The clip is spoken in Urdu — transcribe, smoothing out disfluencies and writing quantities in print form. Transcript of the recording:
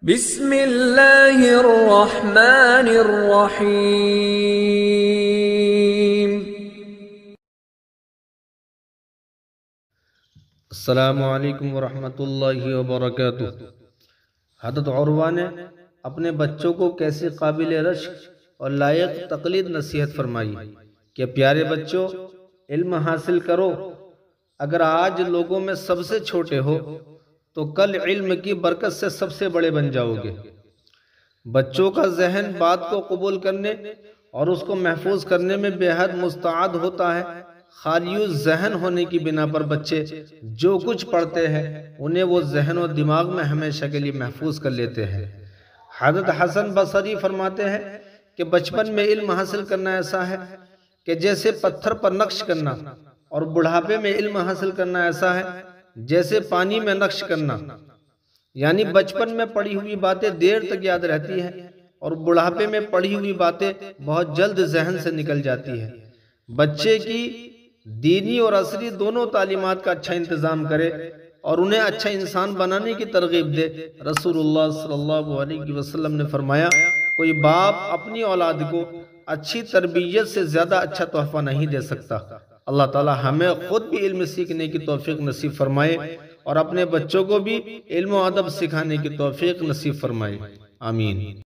بسم اللہ الرحمن الرحیم۔ السلام علیکم ورحمۃ اللہ وبرکاتہ۔ حضرت عروہ نے اپنے بچوں کو کیسے قابل رشک اور لائق تقلید نصیحت فرمائی کہ پیارے بچوں، علم حاصل کرو۔ اگر آج لوگوں میں سب سے چھوٹے ہو تو کل علم کی برکت سے سب سے بڑے بن جاؤ گے۔ بچوں کا ذہن بات کو قبول کرنے اور اس کو محفوظ کرنے میں بے حد مستعد ہوتا ہے۔ خالی ذہن ہونے کی بنا پر بچے جو کچھ پڑھتے ہیں انہیں وہ ذہن و دماغ میں ہمیشہ کے لیے محفوظ کر لیتے ہیں۔ حضرت حسن بصری فرماتے ہیں کہ بچپن میں علم حاصل کرنا ایسا ہے کہ جیسے پتھر پر نقش کرنا، اور بڑھاپے میں علم حاصل کرنا ایسا ہے جیسے پانی میں نقش کرنا۔ یعنی بچپن میں پڑھی ہوئی باتیں دیر تک یاد رہتی ہیں اور بڑھاپے میں پڑھی ہوئی باتیں بہت جلد ذہن سے نکل جاتی ہیں۔ بچے کی دینی اور عصری دونوں تعلیمات کا اچھا انتظام کرے اور انہیں اچھا انسان بنانے کی ترغیب دے۔ رسول اللہ صلی اللہ علیہ وسلم نے فرمایا، کوئی باپ اپنی اولاد کو اچھی تربیت سے زیادہ اچھا تحفہ نہیں دے سکتا۔ اللہ تعالی ہمیں خود بھی علم سیکھنے کی توفیق نصیب فرمائے اور اپنے بچوں کو بھی علم و ادب سکھانے کی توفیق نصیب فرمائے۔ آمین۔